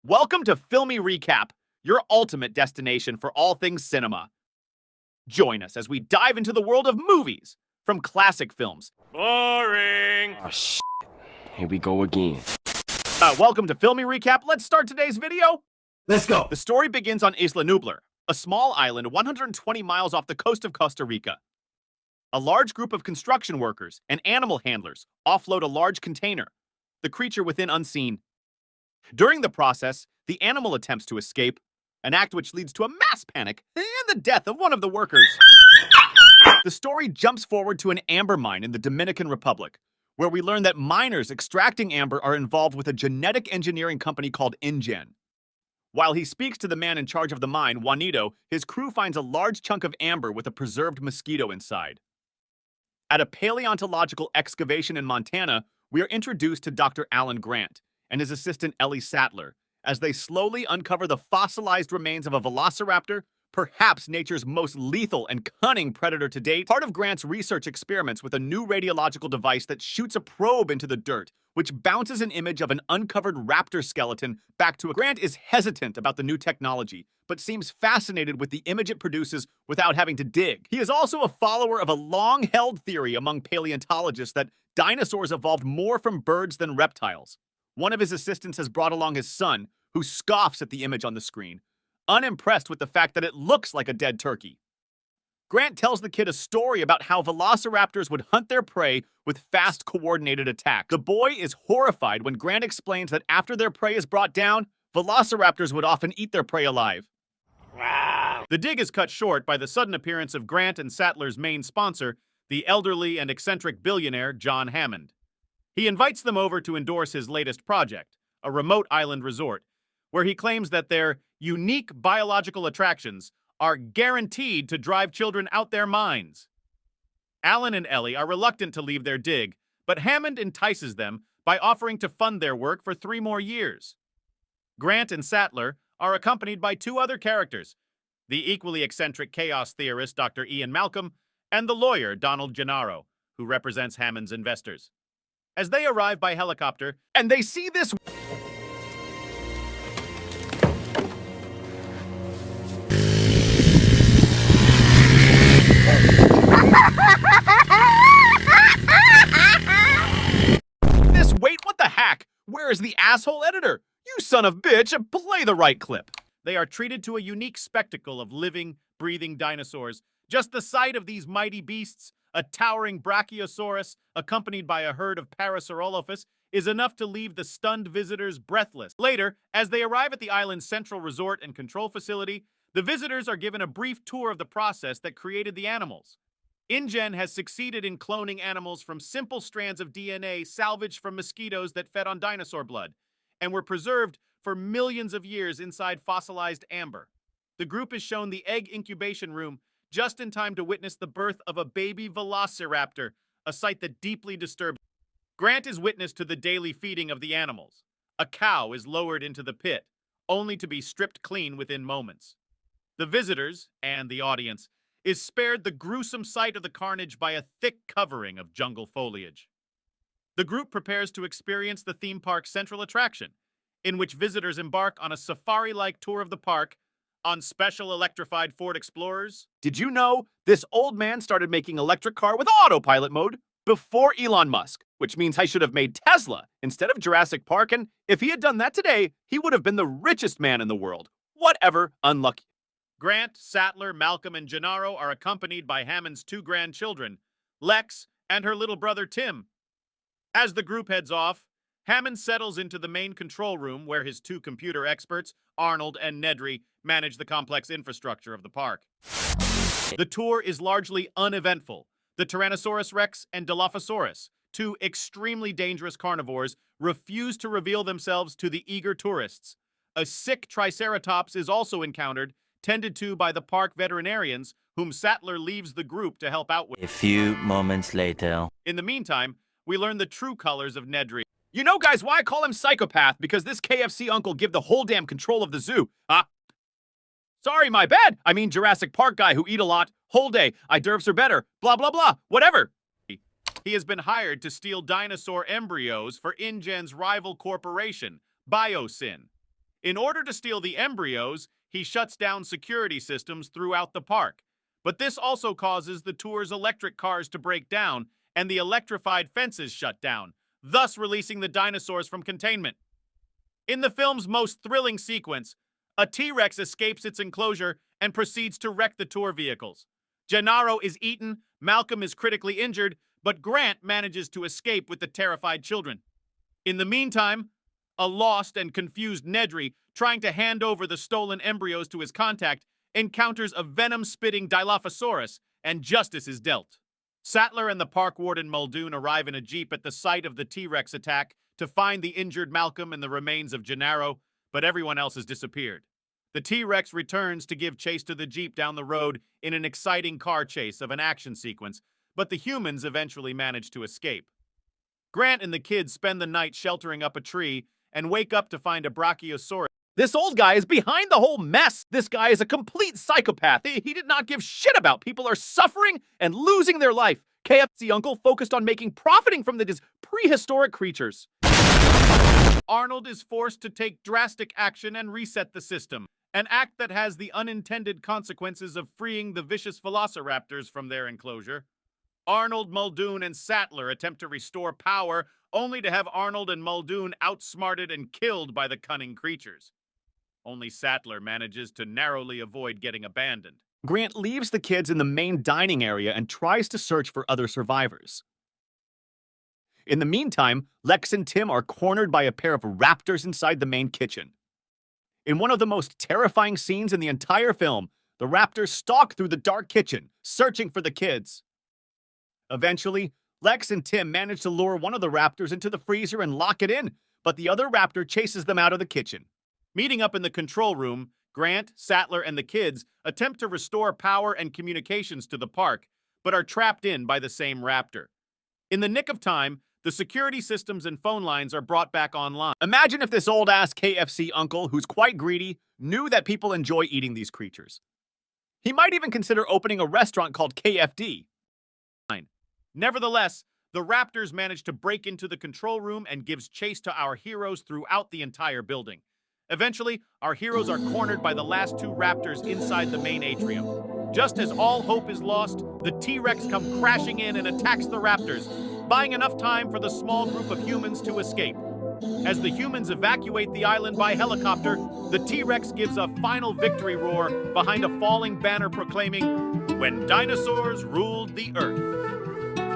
Welcome to Filmy Recap, your ultimate destination for all things cinema. Join us as we dive into the world of movies, from classic films. Boring! Oh, shit. Here we go again. Welcome to Filmy Recap. Let's start today's video. Let's go! The story begins on Isla Nublar, a small island 120 miles off the coast of Costa Rica. A large group of construction workers and animal handlers offload a large container, the creature within unseen. During the process, the animal attempts to escape, an act which leads to a mass panic and the death of one of the workers. The story jumps forward to an amber mine in the Dominican Republic, where we learn that miners extracting amber are involved with a genetic engineering company called InGen. While he speaks to the man in charge of the mine, Juanito, his crew finds a large chunk of amber with a preserved mosquito inside. At a paleontological excavation in Montana, we are introduced to Dr. Alan Grant and his assistant Ellie Sattler as they slowly uncover the fossilized remains of a velociraptor, perhaps nature's most lethal and cunning predator to date. Part of Grant's research experiments with a new radiological device that shoots a probe into the dirt, which bounces an image of an uncovered raptor skeleton back to a... Grant is hesitant about the new technology, but seems fascinated with the image it produces without having to dig. He is also a follower of a long-held theory among paleontologists that dinosaurs evolved more from birds than reptiles. One of his assistants has brought along his son, who scoffs at the image on the screen, unimpressed with the fact that it looks like a dead turkey. Grant tells the kid a story about how velociraptors would hunt their prey with fast, coordinated attacks. The boy is horrified when Grant explains that after their prey is brought down, velociraptors would often eat their prey alive. Wow! The dig is cut short by the sudden appearance of Grant and Sattler's main sponsor, the elderly and eccentric billionaire John Hammond. He invites them over to endorse his latest project, a remote island resort, where he claims that their unique biological attractions are guaranteed to drive children out their minds. Alan and Ellie are reluctant to leave their dig, but Hammond entices them by offering to fund their work for 3 more years. Grant and Sattler are accompanied by 2 other characters, the equally eccentric chaos theorist Dr. Ian Malcolm and the lawyer Donald Gennaro, who represents Hammond's investors. As they arrive by helicopter, and they see this... Wait, what the heck? Where is the asshole editor? You son of bitch, play the right clip. They are treated to a unique spectacle of living, breathing dinosaurs. Just the sight of these mighty beasts, a towering brachiosaurus accompanied by a herd of Parasaurolophus, is enough to leave the stunned visitors breathless. Later, as they arrive at the island's central resort and control facility, the visitors are given a brief tour of the process that created the animals. InGen has succeeded in cloning animals from simple strands of DNA salvaged from mosquitoes that fed on dinosaur blood and were preserved for millions of years inside fossilized amber. The group is shown the egg incubation room just in time to witness the birth of a baby velociraptor, a sight that deeply disturbs. Grant is witness to the daily feeding of the animals. A cow is lowered into the pit, only to be stripped clean within moments. The visitors, and the audience, is spared the gruesome sight of the carnage by a thick covering of jungle foliage. The group prepares to experience the theme park's central attraction, in which visitors embark on a safari-like tour of the park on special electrified Ford Explorers. Did you know this old man started making electric car with autopilot mode before Elon Musk, which means I should have made Tesla instead of Jurassic Park, and if he had done that today, he would have been the richest man in the world. Whatever, unlucky. Grant, Sattler, Malcolm, and Gennaro are accompanied by Hammond's 2 grandchildren, Lex and her little brother Tim. As the group heads off, Hammond settles into the main control room where his 2 computer experts, Arnold and Nedry, manage the complex infrastructure of the park. The tour is largely uneventful. The Tyrannosaurus Rex and Dilophosaurus, 2 extremely dangerous carnivores, refuse to reveal themselves to the eager tourists. A sick Triceratops is also encountered, tended to by the park veterinarians, whom Sattler leaves the group to help out with. A few moments later. In the meantime, we learn the true colors of Nedry. You know, guys, why I call him psychopath? Because this KFC uncle give the whole damn control of the zoo. Sorry, my bad. I mean Jurassic Park guy who eat a lot, whole day, I derves are better, blah, blah, blah, whatever. He has been hired to steal dinosaur embryos for InGen's rival corporation, Biosyn. In order to steal the embryos, he shuts down security systems throughout the park. But this also causes the tour's electric cars to break down and the electrified fences shut down, thus releasing the dinosaurs from containment. In the film's most thrilling sequence, a T-Rex escapes its enclosure and proceeds to wreck the tour vehicles. Gennaro is eaten, Malcolm is critically injured, but Grant manages to escape with the terrified children. In the meantime, a lost and confused Nedry, trying to hand over the stolen embryos to his contact, encounters a venom-spitting Dilophosaurus, and justice is dealt. Sattler and the park warden Muldoon arrive in a jeep at the site of the T-Rex attack to find the injured Malcolm and the remains of Gennaro, but everyone else has disappeared. The T-Rex returns to give chase to the jeep down the road in an exciting car chase of an action sequence, but the humans eventually manage to escape. Grant and the kids spend the night sheltering up a tree and wake up to find a Brachiosaurus. This old guy is behind the whole mess. This guy is a complete psychopath. He did not give shit about people are suffering and losing their life. KFC uncle focused on profiting from these prehistoric creatures. Arnold is forced to take drastic action and reset the system, an act that has the unintended consequences of freeing the vicious velociraptors from their enclosure. Arnold, Muldoon, and Sattler attempt to restore power, only to have Arnold and Muldoon outsmarted and killed by the cunning creatures. Only Sattler manages to narrowly avoid getting abandoned. Grant leaves the kids in the main dining area and tries to search for other survivors. In the meantime, Lex and Tim are cornered by a pair of raptors inside the main kitchen. In one of the most terrifying scenes in the entire film, the raptors stalk through the dark kitchen, searching for the kids. Eventually, Lex and Tim manage to lure one of the raptors into the freezer and lock it in, but the other raptor chases them out of the kitchen. Meeting up in the control room, Grant, Sattler, and the kids attempt to restore power and communications to the park, but are trapped in by the same raptor. In the nick of time, the security systems and phone lines are brought back online. Imagine if this old-ass KFC uncle, who's quite greedy, knew that people enjoy eating these creatures. He might even consider opening a restaurant called KFD. Nevertheless, the raptors manage to break into the control room and gives chase to our heroes throughout the entire building. Eventually, our heroes are cornered by the last two raptors inside the main atrium. Just as all hope is lost, the T-Rex comes crashing in and attacks the raptors, buying enough time for the small group of humans to escape. As the humans evacuate the island by helicopter, the T-Rex gives a final victory roar behind a falling banner proclaiming, "When dinosaurs ruled the earth."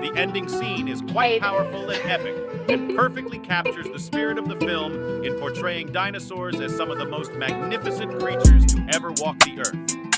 The ending scene is quite powerful and epic, and perfectly captures the spirit of the film in portraying dinosaurs as some of the most magnificent creatures to ever walk the earth.